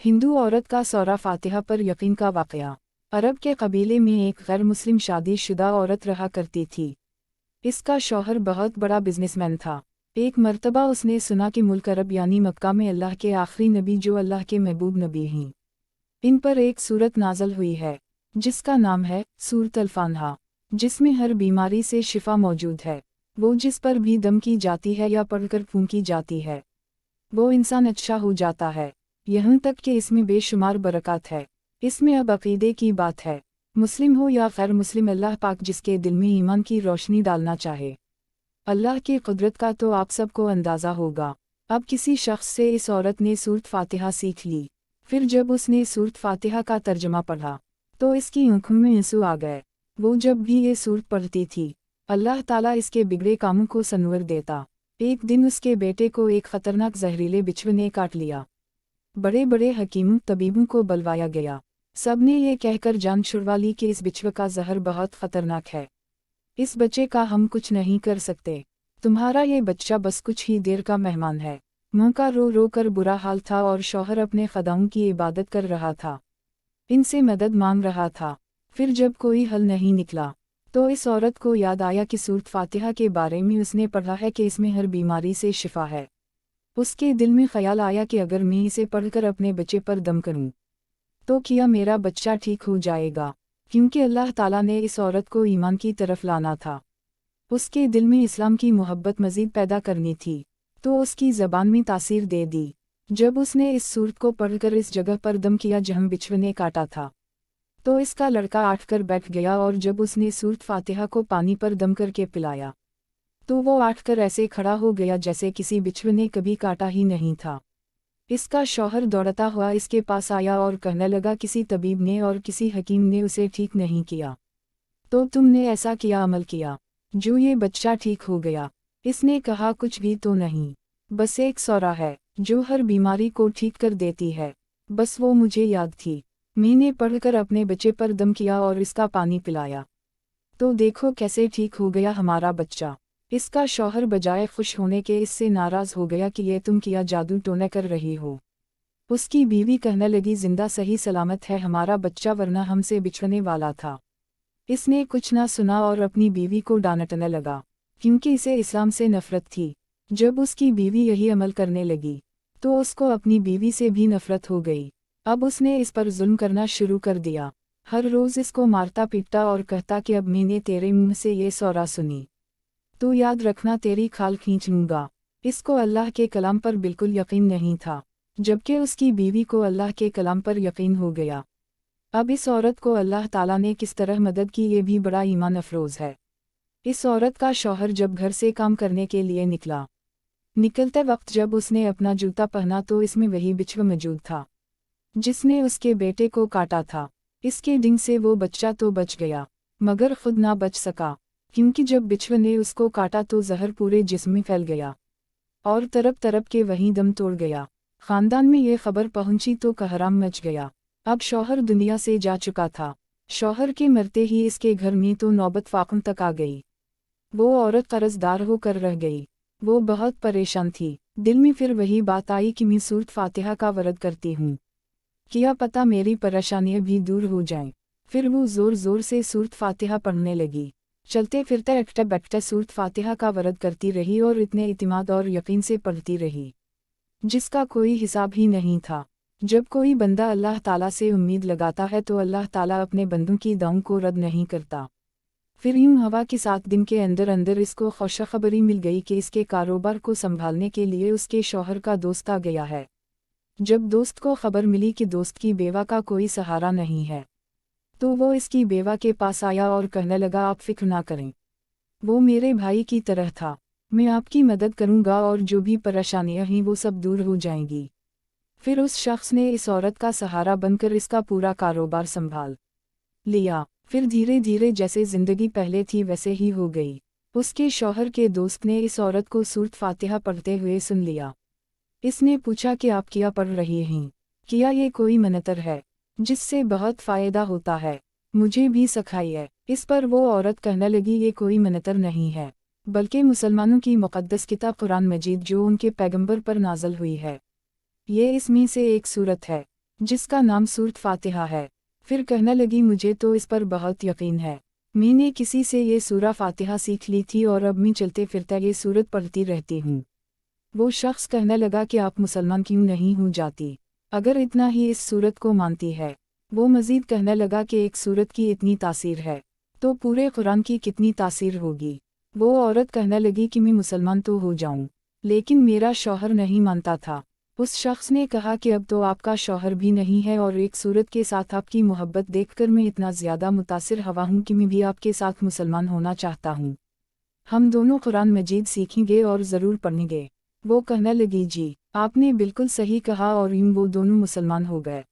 हिंदू औरत का सौरा फातिहा पर यकीन का वाक़या। अरब के कबीले में एक गैर मुस्लिम शादीशुदा औरत रहा करती थी। इसका शौहर बहुत बड़ा बिजनेसमैन था। एक मर्तबा उसने सुना कि मुल्क अरब यानी मक्का में अल्लाह के आखिरी नबी जो अल्लाह के महबूब नबी हैं, इन पर एक सूरत नाज़ल हुई है जिसका नाम है सूरत अल-फातिहा, जिसमें हर बीमारी से शिफा मौजूद है। वो जिस पर भी दम की जाती है या पढ़कर फूंकी जाती है वो इंसान अच्छा हो जाता है। यहाँ तक कि इसमें बेशुमार बरकत है। इसमें अब अक़ीदे की बात है। मुस्लिम हो या गैर मुस्लिम, अल्लाह पाक जिसके दिल में ईमान की रोशनी डालना चाहे, अल्लाह की कुदरत का तो आप सबको अंदाज़ा होगा। अब किसी शख्स से इस औरत ने सूरत फातिहा सीख ली। फिर जब उसने सूरत फातिहा का तर्जमा पढ़ा तो इसकी आँखों में आंसू आ गए। वो जब भी ये सूरत पढ़ती थी अल्लाह ताला इसके बिगड़े कामों को सनवर देता। एक दिन उसके बेटे को एक ख़तरनाक जहरीले बिच्छू ने काट लिया। बड़े बड़े हकीमों तबीबों को बुलवाया गया। सब ने ये कहकर जान छुड़वा ली कि इस बिच्छू का जहर बहुत ख़तरनाक है, इस बच्चे का हम कुछ नहीं कर सकते। तुम्हारा ये बच्चा बस कुछ ही देर का मेहमान है। मुँह का रो रो कर बुरा हाल था और शौहर अपने ख़ुदाओं की इबादत कर रहा था, इनसे मदद मांग रहा था। फिर जब कोई हल नहीं निकला तो इस औरत को याद आया कि सूरत फातिहा के बारे में उसने पढ़ा है कि इसमें हर बीमारी से शिफा है। उसके दिल में ख्याल आया कि अगर मैं इसे पढ़कर अपने बच्चे पर दम करूं तो क्या मेरा बच्चा ठीक हो जाएगा, क्योंकि अल्लाह ताला ने इस औरत को ईमान की तरफ लाना था। उसके दिल में इस्लाम की मोहब्बत मज़ीद पैदा करनी थी तो उसकी ज़बान में तासीर दे दी। जब उसने इस सूरत को पढ़कर इस जगह पर दम किया जहाँ बिच्छू ने काटा था तो इसका लड़का आठ कर बैठ गया, और जब उसने सूरत फातिहा को पानी पर दम करके पिलाया तो वो आठ कर ऐसे खड़ा हो गया जैसे किसी बिच्छू ने कभी काटा ही नहीं था। इसका शौहर दौड़ता हुआ इसके पास आया और कहने लगा, किसी तबीब ने और किसी हकीम ने उसे ठीक नहीं किया, तो तुमने ऐसा क्या अमल किया जो ये बच्चा ठीक हो गया? इसने कहा, कुछ भी तो नहीं, बस एक सौरा है जो हर बीमारी को ठीक कर देती है। बस वो मुझे याद थी, मैंने पढ़कर अपने बच्चे पर दम किया और इसका पानी पिलाया, तो देखो कैसे ठीक हो गया हमारा बच्चा। इसका शौहर बजाय खुश होने के इससे नाराज़ हो गया कि ये तुम क्या जादू टोना कर रही हो। उसकी बीवी कहने लगी, जिंदा सही सलामत है हमारा बच्चा, वरना हमसे बिछड़ने वाला था। इसने कुछ ना सुना और अपनी बीवी को डांटने लगा, क्योंकि इसे इस्लाम से नफरत थी। जब उसकी बीवी यही अमल करने लगी तो उसको अपनी बीवी से भी नफरत हो गई। अब उसने इस पर जुल्म करना शुरू कर दिया। हर रोज़ इसको मारता पीटता और कहता कि अब मैंने तेरे मुंह से ये सौरा सुनी तो याद रखना तेरी खाल खींच लूँगा। इसको अल्लाह के कलाम पर बिल्कुल यकीन नहीं था, जबकि उसकी बीवी को अल्लाह के कलाम पर यकीन हो गया। अब इस औरत को अल्लाह ताला ने किस तरह मदद की ये भी बड़ा ईमान अफरोज़ है। इस औरत का शौहर जब घर से काम करने के लिए निकलते वक्त जब उसने अपना जूता पहना तो इसमें वही बिच्छू मौजूद था जिसने उसके बेटे को काटा था। इसके डिंग से वो बच्चा तो बच गया मगर खुद ना बच सका, क्योंकि जब बिच्छू ने उसको काटा तो जहर पूरे जिस्म में फैल गया और तरफ तरफ के वहीं दम तोड़ गया। ख़ानदान में ये खबर पहुंची तो कहराम मच गया। अब शौहर दुनिया से जा चुका था। शौहर के मरते ही इसके घर में तो नौबत फाक़म तक आ गई। वो औरत कर्ज़दार होकर रह गई। वो बहुत परेशान थी। दिल में फिर वही बात आई कि मैं सूरत फातिहा का वर्द करती हूँ, क्या पता मेरी परेशानियाँ भी दूर हो जाएं। फिर वो ज़ोर ज़ोर से सूरत फातिहा पढ़ने लगी। चलते फिरते अकटे बैठते सूरत फातिहा का वर्द करती रही और इतने इतिमाद और यकीन से पढ़ती रही जिसका कोई हिसाब ही नहीं था। जब कोई बंदा अल्लाह ताला से उम्मीद लगाता है तो अल्लाह ताला अपने बंदों की दुआओं को रद्द नहीं करता। फिर यूं हवा के 7 दिन के अंदर अंदर इसको खुशखबरी मिल गई कि इसके कारोबार को संभालने के लिए उसके शौहर का दोस्त आ गया है। जब दोस्त को खबर मिली कि दोस्त की बेवा का कोई सहारा नहीं है तो वो इसकी बेवा के पास आया और कहने लगा, आप फिक्र ना करें, वो मेरे भाई की तरह था, मैं आपकी मदद करूंगा और जो भी परेशानियां हैं वो सब दूर हो जाएंगी। फिर उस शख्स ने इस औरत का सहारा बनकर इसका पूरा कारोबार संभाल लिया। फिर धीरे धीरे जैसे ज़िंदगी पहले थी वैसे ही हो गई। उसके शौहर के दोस्त ने इस औरत को सूरत फातिहा पढ़ते हुए सुन लिया। इसने पूछा कि आप क्या पढ़ रही हैं, क्या ये कोई मंतर है जिससे बहुत फ़ायदा होता है, मुझे भी सिखाइए। इस पर वो औरत कहने लगी, ये कोई मंतर नहीं है बल्कि मुसलमानों की मुक़द्दस किताब कुरान मजीद जो उनके पैगंबर पर नाज़िल हुई है, ये इसमें से एक सूरत है। जिसका नाम सूरत फातिहा है। फिर कहने लगी मुझे तो इस पर बहुत यकीन है, मैंने किसी से ये सूरा फातिहा सीख ली थी और अब मैं चलते फिरते ये सूरत पढ़ती रहती हूँ। वो शख्स कहने लगा कि आप मुसलमान क्यों नहीं हो जाती, अगर इतना ही इस सूरत को मानती है। वो मज़ीद कहने लगा कि एक सूरत की इतनी तासीर है तो पूरे कुरान की कितनी तासीर होगी। वो औरत कहने लगी कि मैं मुसलमान तो हो जाऊं, लेकिन मेरा शौहर नहीं मानता था। उस शख्स ने कहा कि अब तो आपका शौहर भी नहीं है और एक सूरत के साथ आपकी मोहब्बत देखकर मैं इतना ज़्यादा मुतासिर हवा हूँ कि मैं भी आपके साथ मुसलमान होना चाहता हूँ। हम दोनों कुरान मजीद सीखेंगे और ज़रूर पढ़ेंगे। वो कहने लगी जी, आपने बिल्कुल सही कहा, और यूं वो दोनों मुसलमान हो गए।